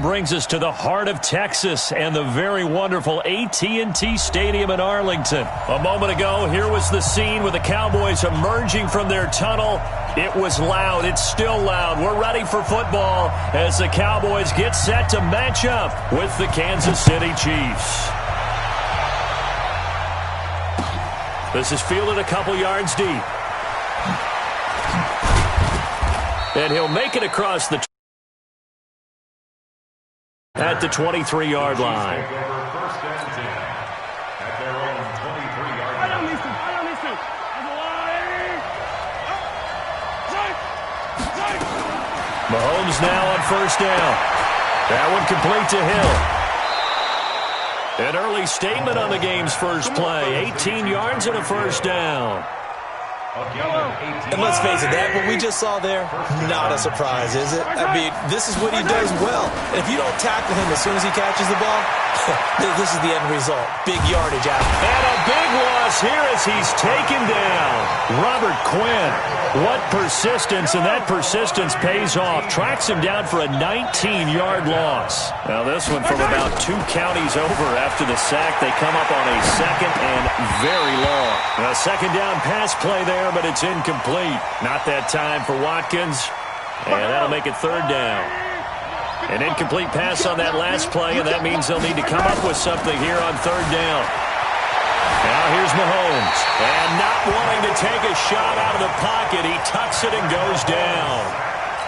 brings us to the heart of Texas and the very wonderful AT&T Stadium in Arlington. A moment ago, here was the scene with the Cowboys emerging from their tunnel. It was loud. It's still loud. We're ready for football as the Cowboys get set to match up with the Kansas City Chiefs. This is fielded a couple yards deep. And he'll make it across the at the 23-yard line. Mahomes now on first down. That one complete to Hill. An early statement on the game's first play. 18 yards and a first down. And let's face it, that what we just saw there, not a surprise, is it? I mean, this is what he does well. And if you don't tackle him as soon as he catches the ball, this is the end result. Big yardage out. And a big loss here as he's taken down. Robert Quinn. What persistence, and that persistence pays off. Tracks him down for a 19-yard loss. Now this one from about 2 counties over after the sack. They come up on a second and very long. A second down pass play there, but it's incomplete. Not that time for Watkins. And that'll make it third down. An incomplete pass on that last play, and that means they'll need to come up with something here on third down. Now here's Mahomes. And not wanting to take a shot out of the pocket, he tucks it and goes down.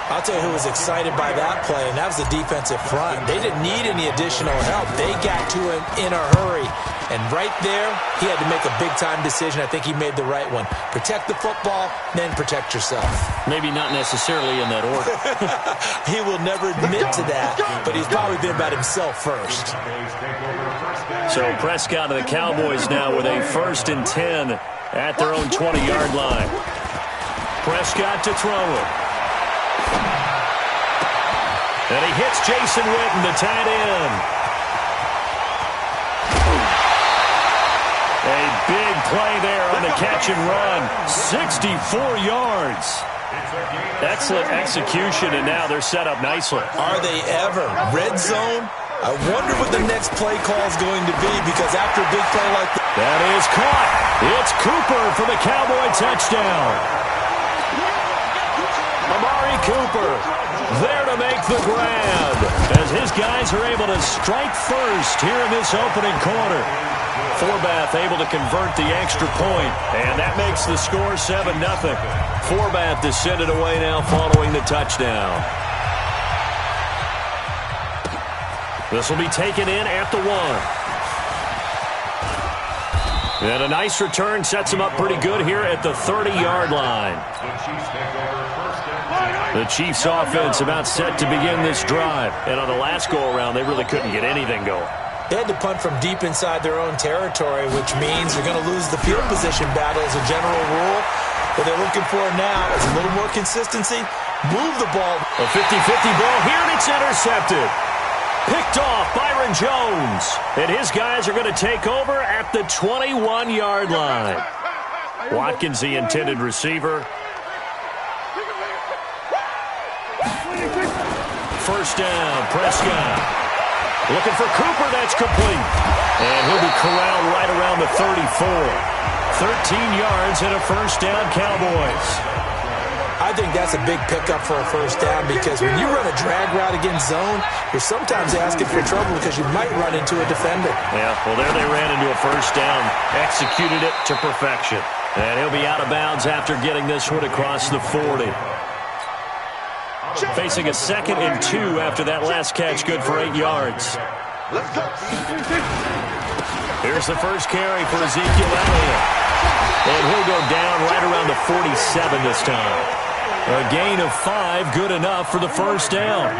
I'll tell you who was excited by that play, and that was the defensive front. They didn't need any additional help. They got to him in a hurry. And right there, he had to make a big-time decision. I think he made the right one. Protect the football, then protect yourself. Maybe not necessarily in that order. He will never admit to that, but he's probably been about himself first. So Prescott and the Cowboys now with a 1st and 10 at their own 20-yard line. Prescott to throw it. And he hits Jason Witten, the tight end. A big play there on the catch and run. 64 yards. Excellent execution, and now they're set up nicely. Are they ever? Red zone? I wonder what the next play call is going to be, because after a big play like that. That is caught. It's Cooper for the Cowboy touchdown. Amari Cooper there to make the grab as his guys are able to strike first here in this opening quarter. Forbath able to convert the extra point, and that makes the score 7-0. Forbath to send it away now following the touchdown. This will be taken in at the 1. And a nice return sets him up pretty good here at the 30-yard line. The Chiefs offense about set to begin this drive. And on the last go-around, they really couldn't get anything going. They had to punt from deep inside their own territory, which means they're going to lose the field position battle as a general rule. What they're looking for now is a little more consistency. Move the ball. A 50-50 ball here, and it's intercepted. Picked off Byron Jones. And his guys are going to take over at the 21-yard line. Watkins, the intended receiver. First down, Prescott. Looking for Cooper, that's complete. And he'll be corralled right around the 34. 13 yards and a first down, Cowboys. I think that's a big pickup for a first down, because when you run a drag route against zone, you're sometimes asking for trouble because you might run into a defender. Yeah, well, there they ran into a first down. Executed it to perfection. And he'll be out of bounds after getting this one across the 40. Facing a 2nd and 2 after that last catch, good for 8 yards. Here's the first carry for Ezekiel Elliott. And he'll go down right around the 47 this time. A gain of 5, good enough for the first down.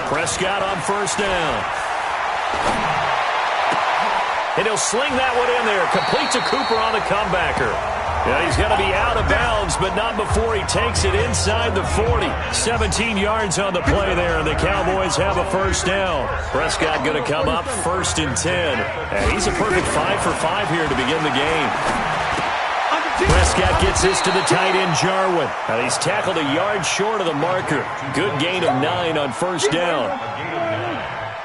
Prescott on first down. And he'll sling that one in there. Complete to Cooper on the comebacker. Yeah, he's going to be out of bounds, but not before he takes it inside the 40. 17 yards on the play there, and the Cowboys have a first down. Prescott going to come up 1st and 10. And he's a perfect 5 for 5 here to begin the game. Prescott gets this to the tight end, Jarwin. He's tackled a yard short of the marker. Good gain of 9 on first down.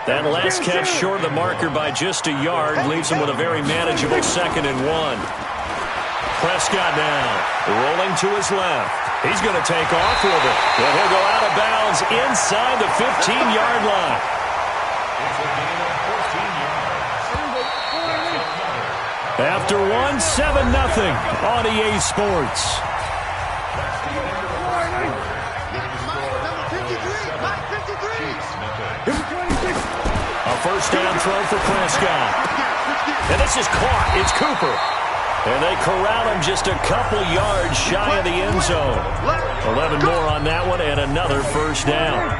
That last catch short of the marker by just a yard leaves him with a very manageable 2nd and 1. Prescott now rolling to his left. He's going to take off with it. And he'll go out of bounds inside the 15-yard line. After 1, 7-0 on EA Sports. A first down throw for Prescott. And this is caught. It's Cooper. And they corral him just a couple yards shy of the end zone. 11 more on that one and another first down.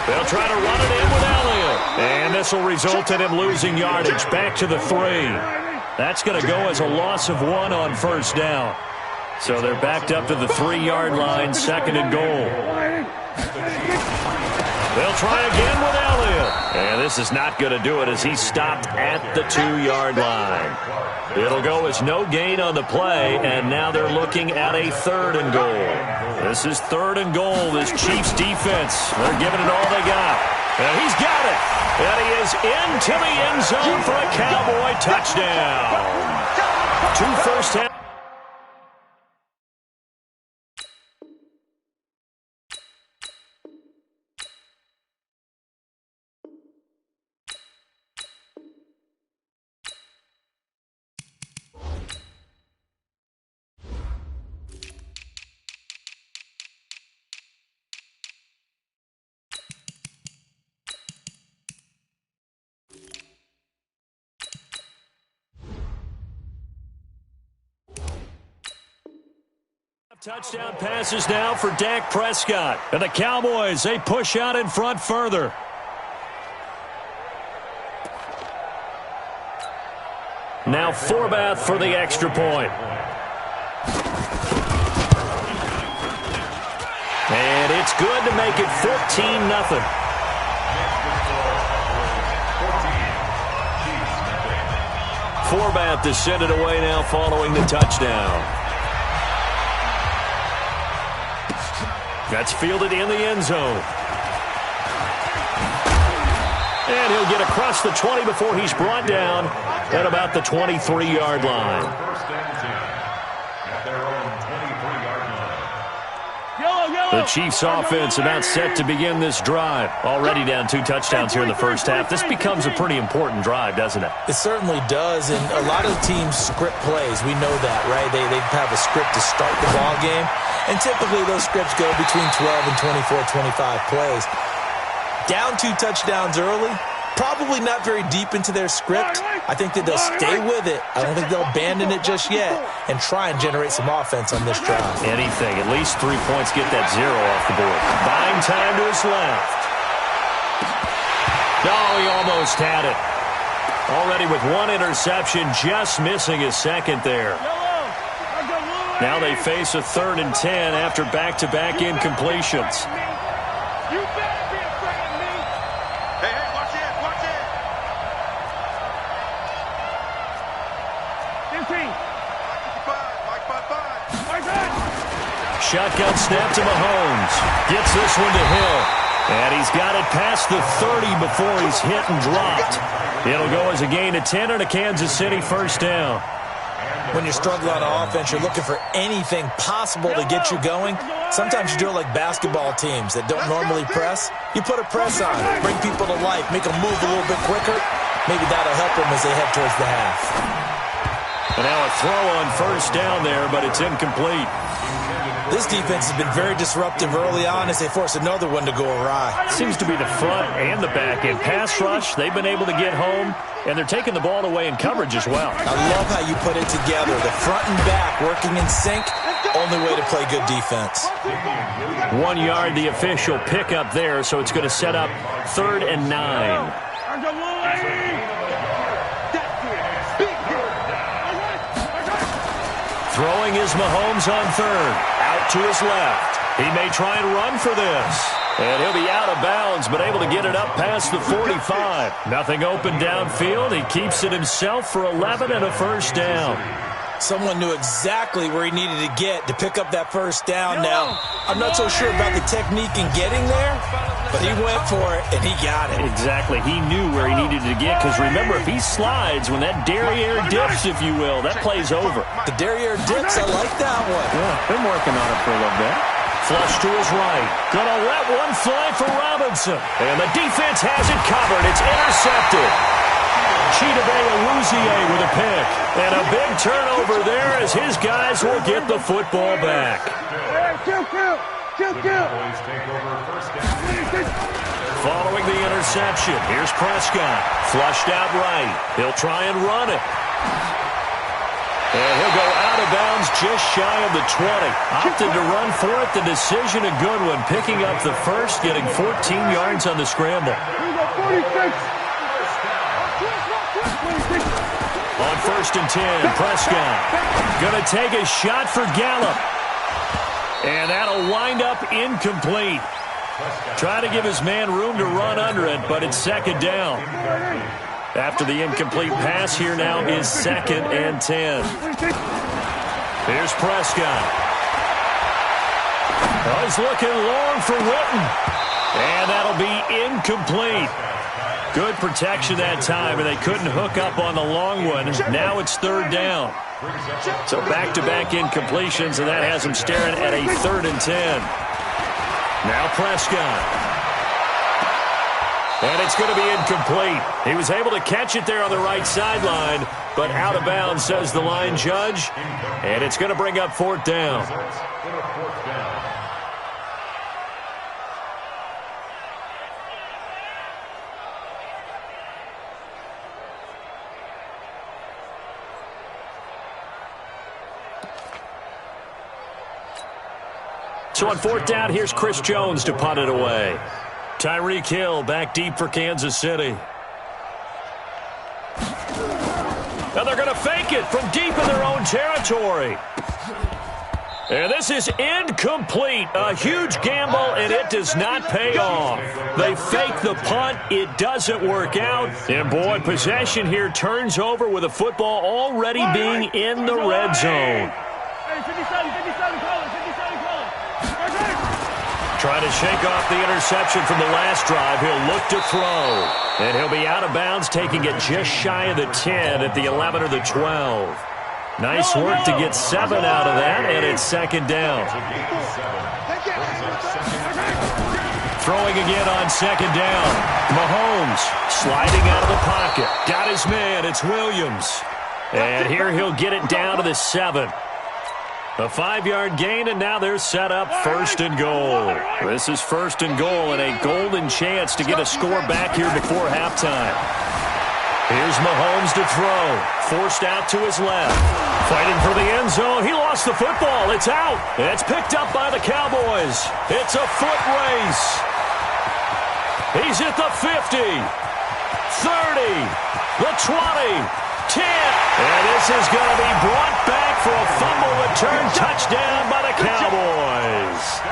They'll try to run it in with Elliott. And this will result in him losing yardage back to the 3. That's going to go as a loss of 1 on first down. So they're backed up to the 3-yard line, 2nd and goal. They'll try again with Elliott. And this is not going to do it as he's stopped at the 2-yard line. It'll go as no gain on the play, and now they're looking at a 3rd and goal. This is 3rd and goal. This Chiefs defense, they're giving it all they got. And he's got it. And he is into the end zone for a Cowboy touchdown. 2 first half. Touchdown passes now for Dak Prescott. And the Cowboys, they push out in front further. Now Forbath for the extra point. And it's good to make it 14-0. Forbath to send it away now following the touchdown. That's fielded in the end zone. And he'll get across the 20 before he's brought down at about the 23-yard line. The Chiefs offense about set to begin this drive. Already down 2 touchdowns here in the first half. This becomes a pretty important drive, doesn't it? It certainly does, and a lot of teams script plays. We know that, right? They have a script to start the ball game, and typically those scripts go between 12 and 24, 25 plays. Down 2 touchdowns early, probably not very deep into their script. I think that they'll stay with it. I don't think they'll abandon it just yet and try and generate some offense on this drive. Anything. At least 3 points, get that 0 off the board. Buying time to his left. Oh, he almost had it. Already with 1 interception, just missing his 2nd there. Now they face a 3rd and 10 after back-to-back incompletions. Shotgun snap to Mahomes. Gets this one to Hill. And he's got it past the 30 before he's hit and dropped. It'll go as a gain of 10 and a Kansas City first down. When you're struggling on offense, you're looking for anything possible to get you going. Sometimes you do it like basketball teams that don't normally press. You put a press on, bring people to life, make them move a little bit quicker. Maybe that'll help them as they head towards the half. And now a throw on first down there, but it's incomplete. This defense has been very disruptive early on as they force another one to go awry. Seems to be the front and the back end. Pass rush, they've been able to get home, and they're taking the ball away in coverage as well. I love how you put it together. The front and back working in sync, only way to play good defense. 1 yard, the official pickup there, so it's going to set up 3rd and 9. Throwing is Mahomes on 3rd. Out to his left. He may try and run for this. And he'll be out of bounds, but able to get it up past the 45. Nothing open downfield. He keeps it himself for 11 and a first down. Someone knew exactly where he needed to get to pick up that first down. Now, I'm not so sure about the technique in getting there, but he went for it, and he got it. Exactly. He knew where he needed to get, because remember, if he slides, when that derriere dips, if you will, that play's over. The derriere dips, I like that one. Yeah, been working on it for a little bit. Flush to his right. Gonna let one fly for Robinson. And the defense has it covered. It's intercepted. Chidobe with a pick. And a big turnover there as his guys will get the football back. Following the interception, here's Prescott. Flushed out right. He'll try and run it. And he'll go out of bounds just shy of the 20. Opted to run for it. The decision a good one. Picking up the first, getting 14 yards on the scramble. On 1st and 10, Prescott going to take a shot for Gallup. And that'll wind up incomplete. Try to give his man room to run under it, but it's 2nd down. After the incomplete pass, here now is 2nd and 10. Here's Prescott. Oh, he's looking long for Witten. And that'll be incomplete. Good protection that time, and they couldn't hook up on the long one. Now it's 3rd down. So back-to-back incompletions, and that has them staring at a 3rd and 10. Now Prescott. And it's going to be incomplete. He was able to catch it there on the right sideline, but out of bounds, says the line judge. And it's going to bring up 4th down. So on 4th down, here's Chris Jones to punt it away. Tyreek Hill back deep for Kansas City. Now they're going to fake it from deep in their own territory. And this is incomplete. A huge gamble, and it does not pay off. They fake the punt. It doesn't work out. And, boy, possession here turns over with the football already being in the red zone. Trying to shake off the interception from the last drive. He'll look to throw. And he'll be out of bounds, taking it just shy of the 10 at the 11 or the 12. Nice work to get 7 out of that, and it's 2nd down. Throwing again on 2nd down. Mahomes sliding out of the pocket. Got his man. It's Williams. And here he'll get it down to the 7. A 5-yard gain, and now they're set up 1st and goal. This is 1st and goal, and a golden chance to get a score back here before halftime. Here's Mahomes to throw. Forced out to his left. Fighting for the end zone. He lost the football. It's out. It's picked up by the Cowboys. It's a foot race. He's at the 50, 30, the 20. 10. And this is going to be brought back for a fumble return touchdown by the Cowboys.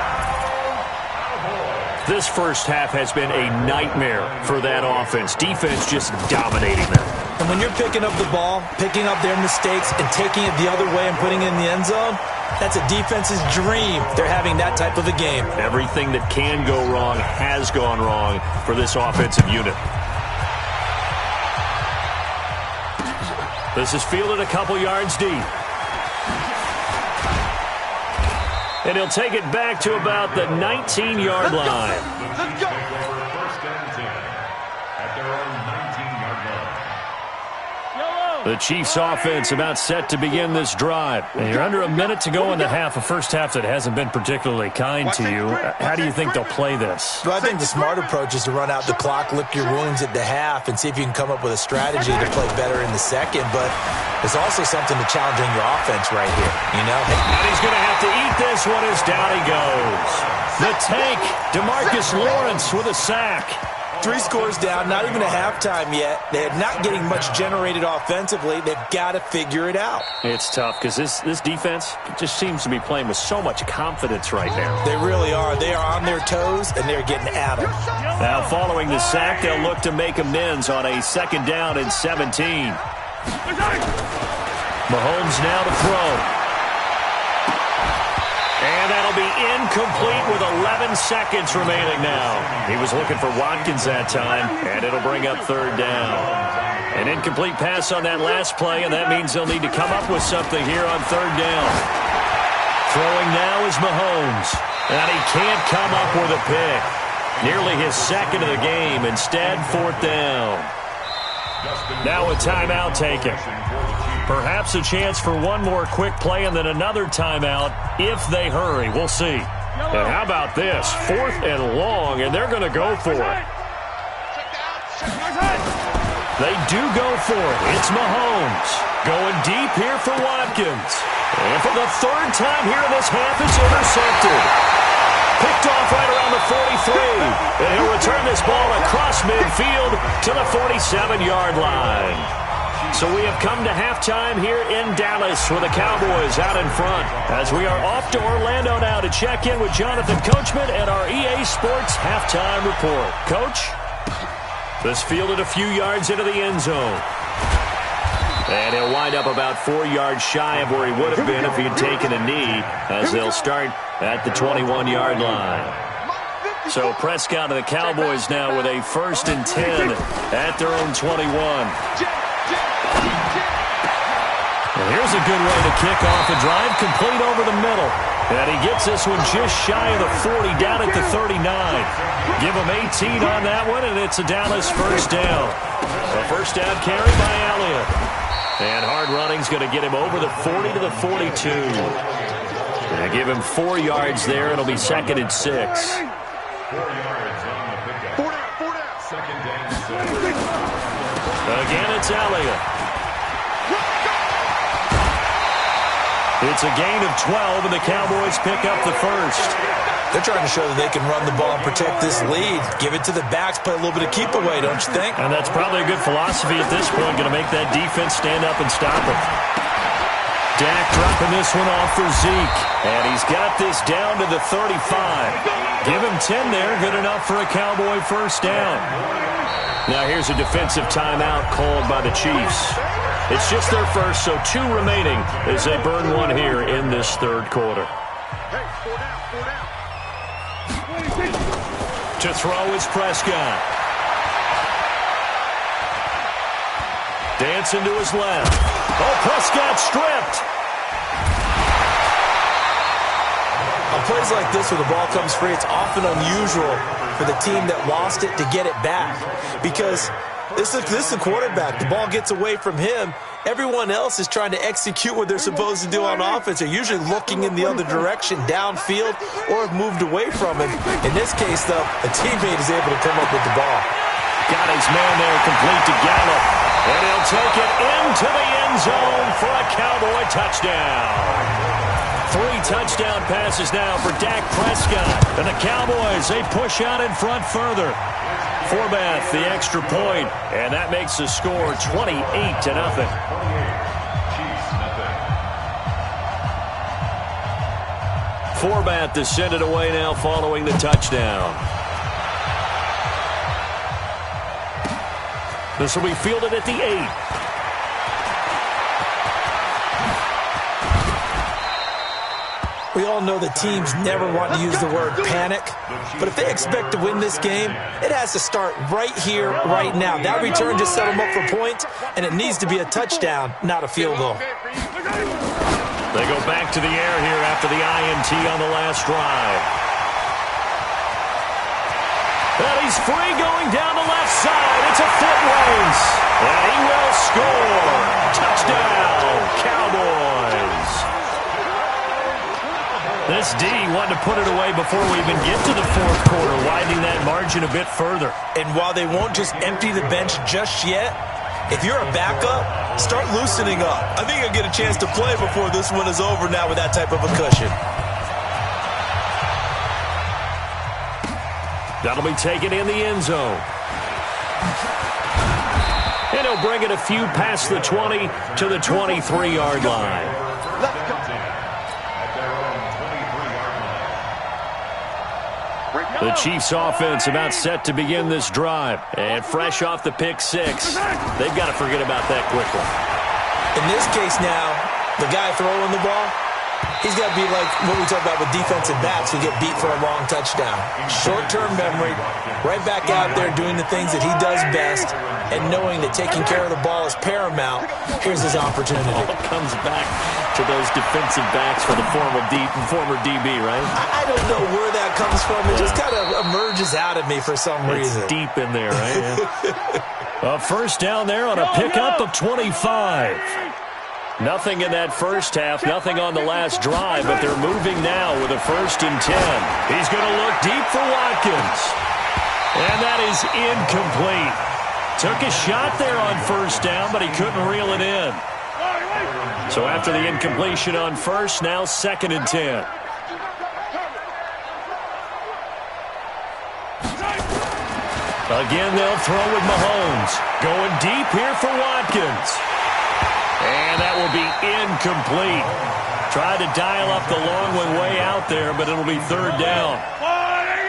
This first half has been a nightmare for that offense. Defense just dominating them. And when you're picking up the ball, picking up their mistakes, and taking it the other way and putting it in the end zone, that's a defense's dream. They're having that type of a game. Everything that can go wrong has gone wrong for this offensive unit. This is fielded a couple yards deep. And he'll take it back to about the 19-yard line. Let's go. First and 10 at their own 19-yard line. The Chiefs offense about set to begin this drive. And you're under a minute to go in the half, a first half that hasn't been particularly kind to you. How do you think they'll play this? Well, I think the smart approach is to run out the clock, lick your wounds at the half, and see if you can come up with a strategy to play better in the second. But there's also something to challenging your offense right here, you know? And he's going to have to eat this one as down he goes. The tank, DeMarcus Lawrence with a sack. 3 scores down, not even a halftime yet. They're not getting much generated offensively. They've got to figure it out. It's tough because this defense just seems to be playing with so much confidence right now. They really are. They are on their toes, and they're getting at them. Now, following the sack, they'll look to make amends on a 2nd down and 17. Mahomes now to throw. And that'll be incomplete with 11 seconds remaining now. He was looking for Watkins that time, and it'll bring up 3rd down. An incomplete pass on that last play, and that means they'll need to come up with something here on 3rd down. Throwing now is Mahomes, and he can't come up with a pick. Nearly his 2nd of the game. Instead, 4th down. Now a timeout taken. Perhaps a chance for one more quick play and then another timeout if they hurry. We'll see. And how about this? 4th and long, and they're going to go for it. They do go for it. It's Mahomes going deep here for Watkins. And for the 3rd time here in this half, it's intercepted. Picked off right around the 43. And he'll return this ball across midfield to the 47-yard line. So we have come to halftime here in Dallas with the Cowboys out in front. As we are off to Orlando now to check in with Jonathan Coachman and our EA Sports halftime report. Coach, this fielded a few yards into the end zone. And he'll wind up about 4 yards shy of where he would have been if he had taken a knee, as they'll start at the 21-yard line. So Prescott and the Cowboys now with a 1st and 10 at their own 21. And here's a good way to kick off a drive, complete over the middle. And he gets this one just shy of the 40, down at the 39. Give him 18 on that one, and it's a Dallas 1st down. A 1st down carry by Elliott. And hard running's going to get him over the 40 to the 42. And give him 4 yards there. It'll be 2nd and 6. 4 yards on the pickup. 2nd down, 6. Again, it's Elliott. It's a gain of 12, and the Cowboys pick up the 1st. They're trying to show that they can run the ball and protect this lead. Give it to the backs, play a little bit of keep away, don't you think? And that's probably a good philosophy at this point, going to make that defense stand up and stop it. Dak dropping this one off for Zeke, and he's got this down to the 35. Give him 10 there, good enough for a Cowboy 1st down. Now here's a defensive timeout called by the Chiefs. It's just their 1st, so 2 remaining as they burn one here in this 3rd quarter. To throw is Prescott. Dancing to his left. Oh, Prescott stripped. On plays like this where the ball comes free, it's often unusual for the team that lost it to get it back. Because this is the quarterback. The ball gets away from him. Everyone else is trying to execute what they're supposed to do on offense. They're usually looking in the other direction, downfield, or have moved away from him. In this case, though, a teammate is able to come up with the ball. Got his man there complete to Gallup. And he'll take it into the end zone for a Cowboy touchdown. 3 touchdown passes now for Dak Prescott. And the Cowboys, they push out in front further. Forbath, the extra point, and that makes the score 28-0. Forbath to send it away now following the touchdown. This will be fielded at the 8. We all know that teams never want to use the word panic, but if they expect to win this game, it has to start right here, right now. That return just set them up for points, and it needs to be a touchdown, not a field goal. They go back to the air here after the INT on the last drive. And he's free going down the left side. It's a foot race, and he will score. Touchdown, Cowboys. This D wanted to put it away before we even get to the 4th quarter, widening that margin a bit further. And while they won't just empty the bench just yet, if you're a backup, start loosening up. I think you'll get a chance to play before this one is over now with that type of a cushion. That'll be taken in the end zone. And he'll bring it a few past the 20 to the 23-yard line. The Chiefs offense about set to begin this drive. And fresh off the pick six, they've got to forget about that quickly. In this case now, the guy throwing the ball, he's got to be like what we talk about with defensive backs who get beat for a long touchdown. Short-term memory, right back out there doing the things that he does best, and knowing that taking care of the ball is paramount. Here's his opportunity. It comes back to those defensive backs for the former DB, right? I don't know where that comes from. It just kind of emerges out of me for some reason. It's deep in there, right? Yeah. A first down there on a pickup of 25. Nothing in that first half, nothing on the last drive, but they're moving now with a 1st and 10. He's going to look deep for Watkins. And that is incomplete. Took a shot there on 1st down, but he couldn't reel it in. So after the incompletion on 1st, now 2nd and 10. Again, they'll throw with Mahomes. Going deep here for Watkins. And that will be incomplete. Tried to dial up the long one way out there, but it'll be 3rd down.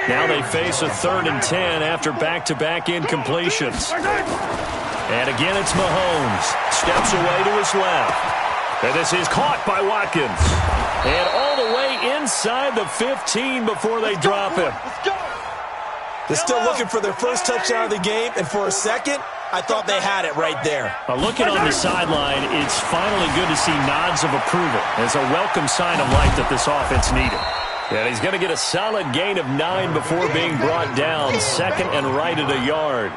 Now they face a 3rd and 10 after back-to-back incompletions. And again, it's Mahomes. Steps away to his left. And this is caught by Watkins. And all the way inside the 15 before they drop him. They're still looking for their first touchdown of the game, and for a second, I thought they had it right there. Looking on the sideline, it's finally good to see nods of approval. It's a welcome sign of life that this offense needed. And he's going to get a solid gain of 9 before being brought down. 2nd and right at a yard.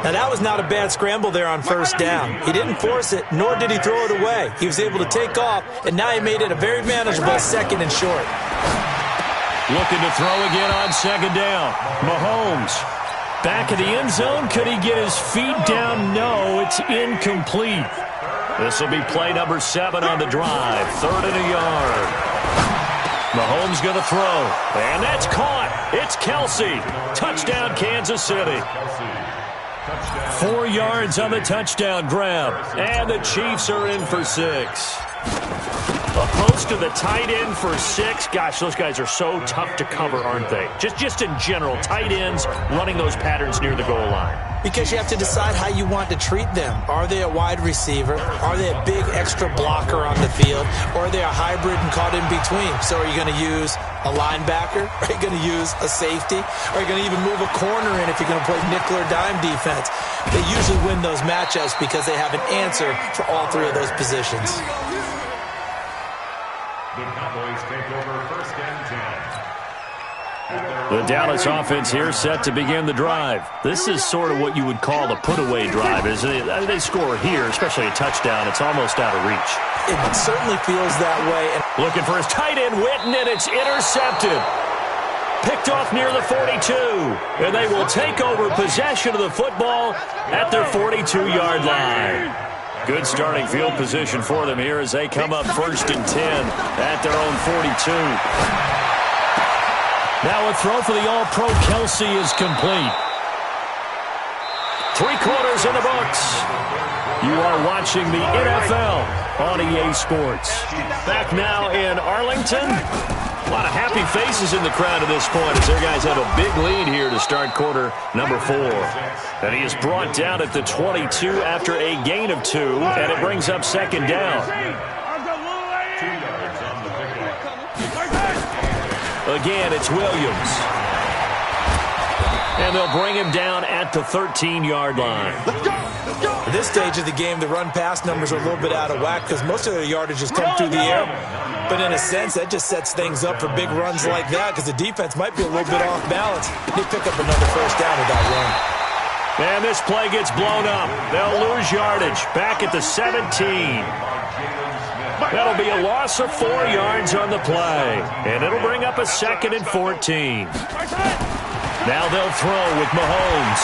Now, that was not a bad scramble there on 1st down. He didn't force it, nor did he throw it away. He was able to take off, and now he made it a very manageable 2nd and short. Looking to throw again on 2nd down. Mahomes. Back of the end zone. Could he get his feet down? No, it's incomplete. This will be play number 7 on the drive. 3rd and a yard. Mahomes going to throw. And that's caught. It's Kelsey. Touchdown, Kansas City. 4 yards on the touchdown grab. And the Chiefs are in for 6. Opposed to the tight end for 6. Gosh, those guys are so tough to cover, aren't they? Just in general, tight ends running those patterns near the goal line. Because you have to decide how you want to treat them. Are they a wide receiver? Are they a big extra blocker on the field? Or are they a hybrid and caught in between? So are you going to use a linebacker? Are you going to use a safety? Are you going to even move a corner in if you're going to play nickel or dime defense? They usually win those matchups because they have an answer for all 3 of those positions. The Cowboys take over 1st and 10. The Dallas offense here set to begin the drive. This is sort of what you would call a put-away drive. As they score here, especially a touchdown, it's almost out of reach. It certainly feels that way. Looking for his tight end, Witten, and it's intercepted. Picked off near the 42. And they will take over possession of the football at their 42-yard line. Good starting field position for them here as they come up 1st and 10 at their own 42. Now a throw for the All-Pro Kelsey is complete. 3 quarters in the books. You are watching the NFL on EA Sports. Back now in Arlington. A lot of happy faces in the crowd at this point as their guys have a big lead here to start quarter number 4. And he is brought down at the 22 after a gain of 2, and it brings up 2nd down. Again, it's Williams. And they'll bring him down at the 13-yard line. At this stage of the game, the run-pass numbers are a little bit out of whack because most of their yardage has come through the air. But in a sense, that just sets things up for big runs like that because the defense might be a little bit off balance. They pick up another 1st down with that run. And this play gets blown up. They'll lose yardage back at the 17. That'll be a loss of 4 yards on the play. And it'll bring up a 2nd and 14. Now they'll throw with Mahomes.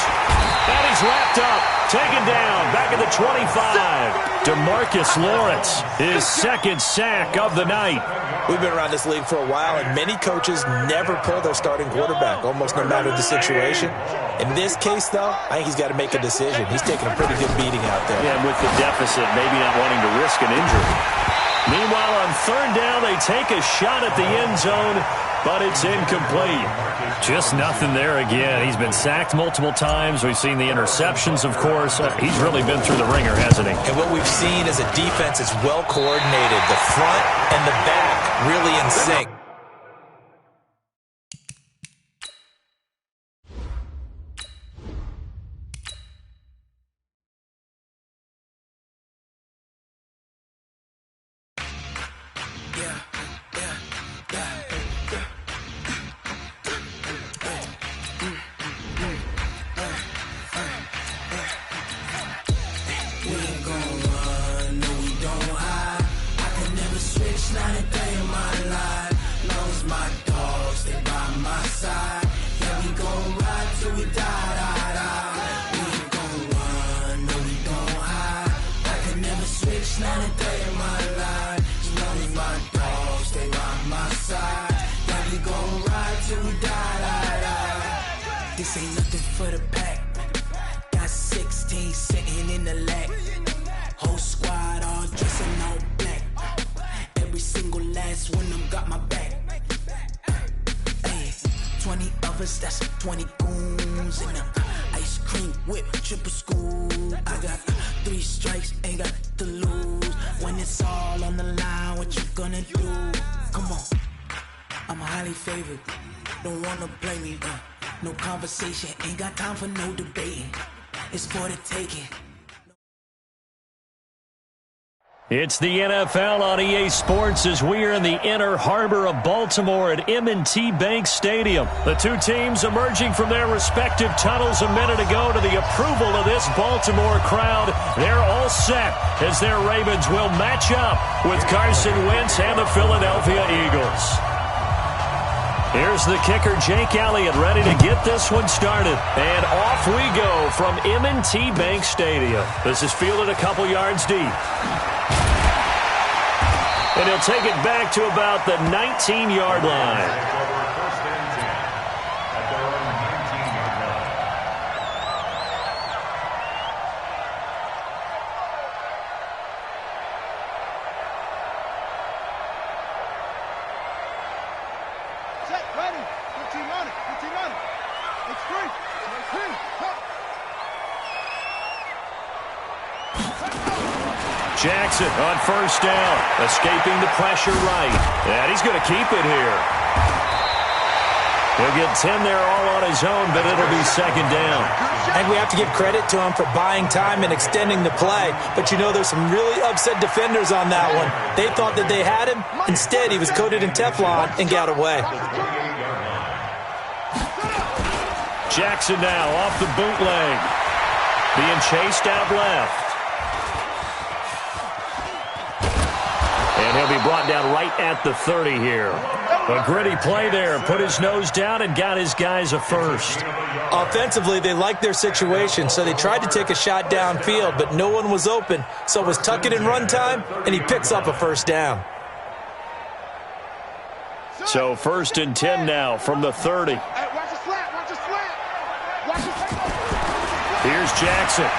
And he's wrapped up, taken down, back at the 25. DeMarcus Lawrence, his second sack of the night. We've been around this league for a while, and many coaches never pull their starting quarterback, almost no matter the situation. In this case, though, I think he's got to make a decision. He's taking a pretty good beating out there. Yeah, and with the deficit, maybe not wanting to risk an injury. Meanwhile, on third down, they take a shot at the end zone, but it's incomplete. Just nothing there again. He's been sacked multiple times. We've seen the interceptions, of course. He's really been through the ringer, hasn't he? And what we've seen is a defense that's well coordinated. The front and the back really in sync. This ain't nothing for the pack. Got 16 sitting in the lap. Whole squad all dressing all black. Every single last one of them got my back. Hey, 20 of us, that's 20 goons in them. Ice cream whip, triple school. I got 3 strikes, ain't got to lose. When it's all on the line, what you gonna do? Come on, I'm highly favored. Don't wanna blame me, no conversation, ain't got time for no debating. It's for the taking. It's the NFL on EA Sports as we are in the inner harbor of Baltimore at M&T Bank Stadium. The two teams emerging from their respective tunnels a minute ago to the approval of this Baltimore crowd. They're all set as their Ravens will match up with Carson Wentz and the Philadelphia Eagles. Here's the kicker, Jake Elliott, ready to get this one started. And off we go from M&T Bank Stadium. This is fielded a couple yards deep. And he'll take it back to about the 19-yard line. First and 10 at their own 19-yard line. Set, ready. 15 on it. 15 on it. It's free. It's free. Jackson on first down, escaping the pressure right. And he's going to keep it here. He'll get 10 there all on his own, but it'll be second down. And we have to give credit to him for buying time and extending the play. But you know, there's some really upset defenders on that one. They thought that they had him. Instead, he was coated in Teflon and got away. Jackson now off the bootleg. Being chased out left. And he'll be brought down right at the 30 here. A gritty play there. Put his nose down and got his guys a first. Offensively, they liked their situation, so they tried to take a shot downfield, but no one was open. So it was tuck it in run time, and he picks up a first down. So first and 10 now from the 30. Hey, watch the slant. Watch the slant. Watch the slant. Here's Jackson.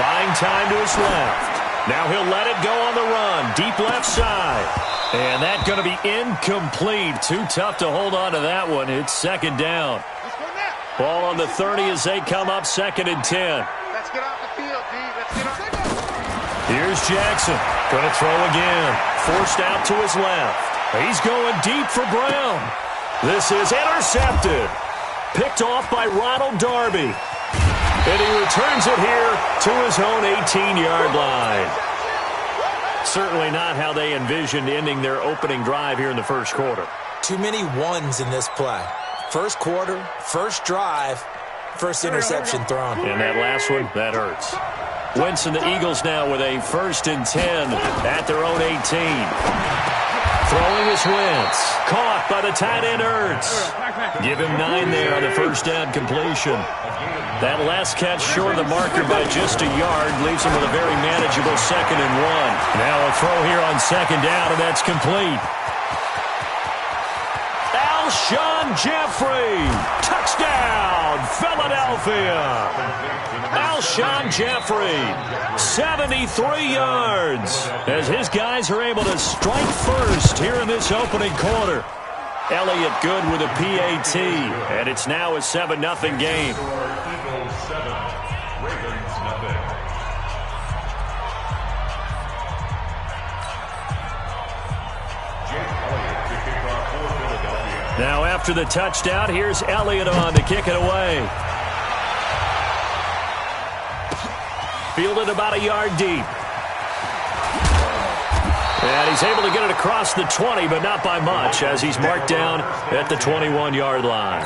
Buying time to his left. Now he'll let it go on the run. Deep left side. And that's going to be incomplete. Too tough to hold on to that one. It's second down. Let's go now. Ball on the 30 as they come up second and 10. Let's get off the field, D. Let's get off the field. Here's Jackson. Going to throw again. Forced out to his left. He's going deep for Brown. This is intercepted. Picked off by Ronald Darby. And he returns it here to his own 18-yard line. Certainly not how they envisioned ending their opening drive here in the first quarter. Too many ones in this play. First quarter, first drive, first interception thrown. And that last one, that hurts. Wentz and the Eagles now with a first and 10 at their own 18. Throwing his Wentz. Caught by the tight end Ertz. Give him 9 there on the first down completion. That last catch short of the marker by just a yard leaves him with a very manageable 2nd and 1. Now a throw here on 2nd down, and that's complete. Alshon Jeffrey. Touchdown, Philadelphia. Alshon Jeffrey, 73 yards, as his guys are able to strike first here in this opening quarter. Elliott good with a PAT, and it's now a 7-0 game. Eagles 7, Ravens nothing. Jake Elliott to kick off for Philadelphia. Now after the touchdown, here's Elliott on to kick it away. Fielded about a yard deep. And he's able to get it across the 20, but not by much, as he's marked down at the 21-yard line.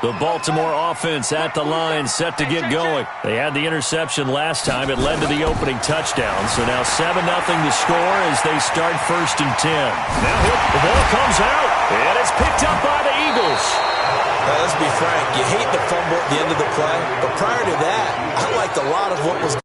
The Baltimore offense at the line, set to get going. They had the interception last time. It led to the opening touchdown. So now 7-0 to score as they start 1st and 10. Now the ball comes out, and it's picked up by the Eagles. Let's be frank, you hate the fumble at the end of the play, but prior to that, I liked a lot of what was